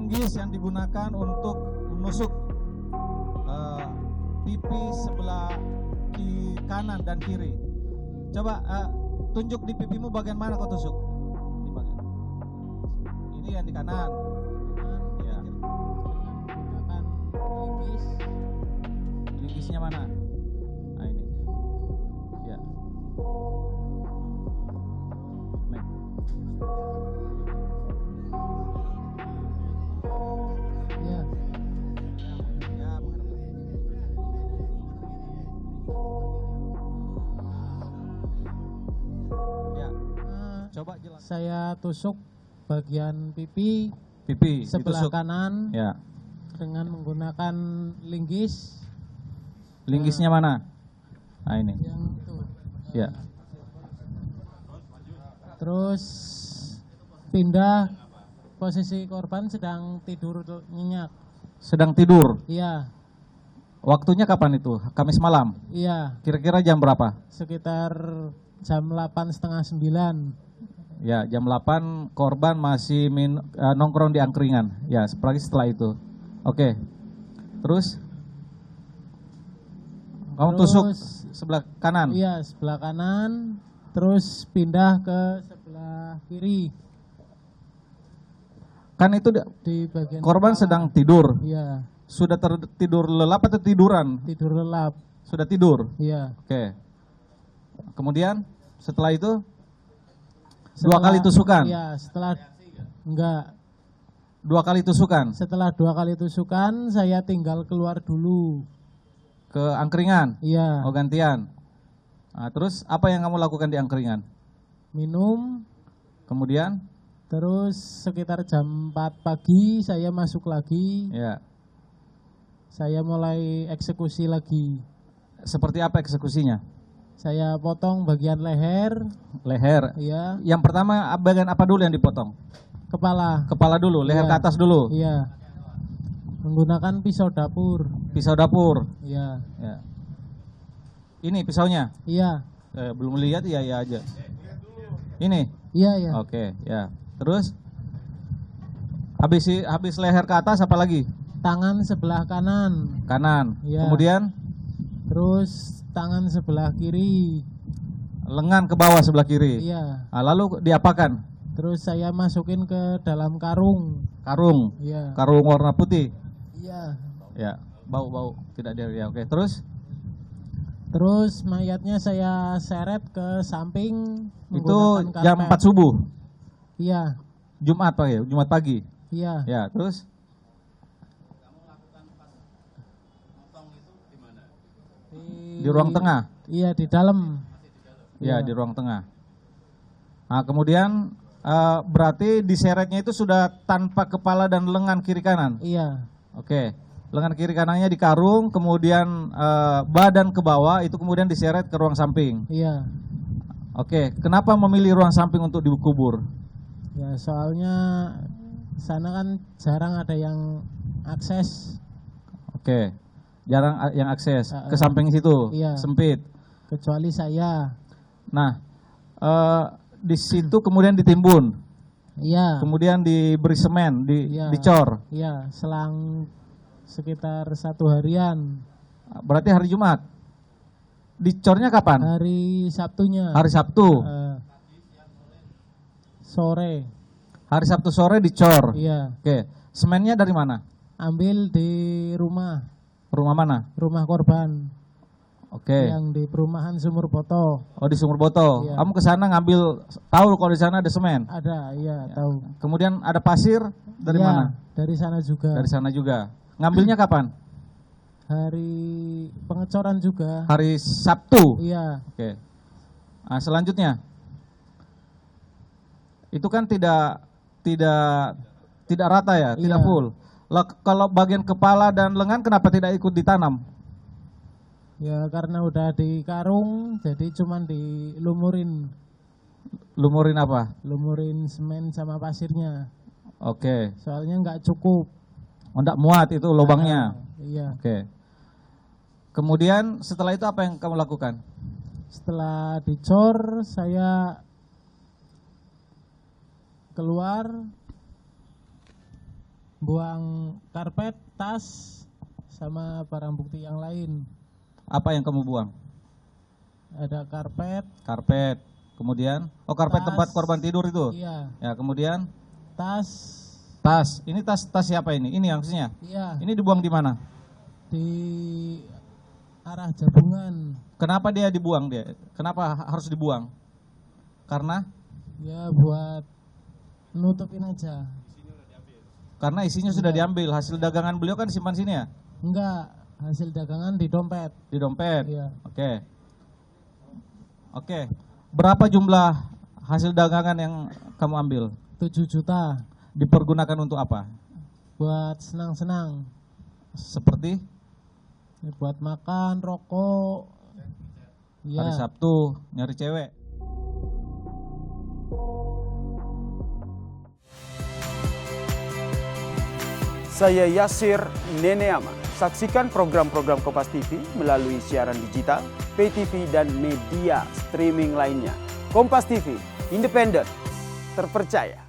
linggis yang digunakan untuk menusuk pipi sebelah kanan dan kiri. Coba tunjuk di pipimu bagian mana kau tusuk. Di bagian ini yang di kanan. Ya. Menggunakan linggis. Linggisnya mana? Nah ini. Ya. Nih. Ya. Ya, ya. Coba jelas. Saya tusuk bagian pipi Pipi sebelah ditusuk. kanan Ya. dengan menggunakan linggis Linggisnya mana? Nah ini. yang itu. Ya. Terus pindah, posisi korban sedang tidur nyenyak. Sedang tidur. Iya, Waktunya kapan itu? Kamis malam. iya, Kira-kira jam berapa? sekitar jam 8 setengah 9. Ya, jam 8 korban masih nongkrong di angkringan. Ya, apalagi setelah itu. Oke. Terus? Kamu tusuk sebelah kanan. Iya, sebelah kanan. Terus pindah ke sebelah kiri Kan itu di bagian korban kepala. sedang tidur. Iya, Sudah tertidur lelap atau tiduran? tidur lelap. Sudah tidur. Iya. Oke. Kemudian setelah itu dua Setelah- kali tusukan. Iya, enggak. 2 kali tusukan Setelah 2 kali tusukan, saya tinggal keluar dulu. ke angkringan. Iya, Oh, gantian. Nah, terus apa yang kamu lakukan di angkringan? minum. Kemudian Terus sekitar jam 4 pagi saya masuk lagi. ya, Saya mulai eksekusi lagi. seperti apa eksekusinya? Saya potong bagian leher. Leher. Iya, Yang pertama bagian apa dulu yang dipotong? kepala. Kepala dulu, leher Iya. ke atas dulu. Iya. Menggunakan pisau dapur. Pisau dapur. Iya. Ya. Ini pisaunya. Iya. Belum lihat ya aja. Ini. Iya, iya. Oke, ya. Terus habis leher ke atas apa lagi? Tangan sebelah kanan. Kanan. Iya. Kemudian Terus tangan sebelah kiri. lengan ke bawah sebelah kiri. Iya. Nah, lalu diapakan? Terus saya masukin ke dalam karung. Karung. Iya. Karung warna putih. Iya. Ya, bau tidak ada ya. Oke, terus Terus mayatnya saya seret ke samping itu menggunakan jam karpet. 4 subuh. Iya. Jumat pagi, Jumat pagi. Iya. Ya, terus di ruang tengah. Iya, di dalam. Ya, Iya. di ruang tengah. Nah, kemudian berarti diseretnya itu sudah tanpa kepala dan lengan kiri kanan. Iya. Oke. Lengan kiri kanannya di karung, kemudian badan ke bawah itu kemudian diseret ke ruang samping. Iya. Oke, kenapa memilih ruang samping untuk dikubur? Ya, soalnya sana kan jarang ada yang akses, Oke. Jarang yang akses ke Iya. samping situ, Iya. sempit. kecuali saya. Nah, di situ kemudian ditimbun, Iya. kemudian diberi semen, Iya. dicor. Iya, selang sekitar 1 harian. Berarti hari Jumat. Dicornya kapan? Hari Sabtunya. Hari Sabtu. Sore. Hari Sabtu sore dicor. Iya. Oke. Semennya dari mana? Ambil di rumah Rumah mana? korban Oke. yang di perumahan Sumur Boto. Oh, di Sumur Boto. Iya. Kamu ke sana ngambil, tahu kalau di sana ada semen. Ada, iya, tahu. Kemudian ada pasir dari Iya, mana? dari sana juga. Dari sana juga. Ngambilnya kapan? Hari pengecoran juga. Hari Sabtu. Iya. Oke. Nah, selanjutnya. Itu kan tidak rata ya, tidak Iya. full. Lah, kalau bagian kepala dan lengan kenapa tidak ikut ditanam? Ya karena udah di karung, jadi cuman dilumurin, Lumurin apa? lumurin semen sama pasirnya. Oke. Soalnya nggak cukup. Oh, enggak muat itu lubangnya. Iya. Oke. Kemudian setelah itu apa yang kamu lakukan? Setelah dicor, saya keluar, buang karpet, tas, sama barang bukti yang lain. Apa yang kamu buang? Ada karpet. Karpet. Kemudian, karpet Tas. tempat korban tidur itu. Iya. Ya, kemudian Tas. tas. Ini tas siapa ini? Ini maksudnya. Iya. Ini dibuang di mana? Di arah Jabungan. Kenapa dia dibuang dia? Kenapa harus dibuang? Karena Ya buat nutupin aja. karena isinya sudah diambil. Hasil dagangan beliau kan simpan sini ya? Enggak, hasil dagangan di dompet. Di dompet. Iya. Oke. Berapa jumlah hasil dagangan yang kamu ambil? 7 juta Dipergunakan untuk apa? buat senang-senang. Seperti Ya, buat makan, rokok. hari Iya. Sabtu nyari cewek. Saya Yasir Neneama. Saksikan program-program Kompas TV melalui siaran digital, pay TV, dan media streaming lainnya. Kompas TV, independen, terpercaya.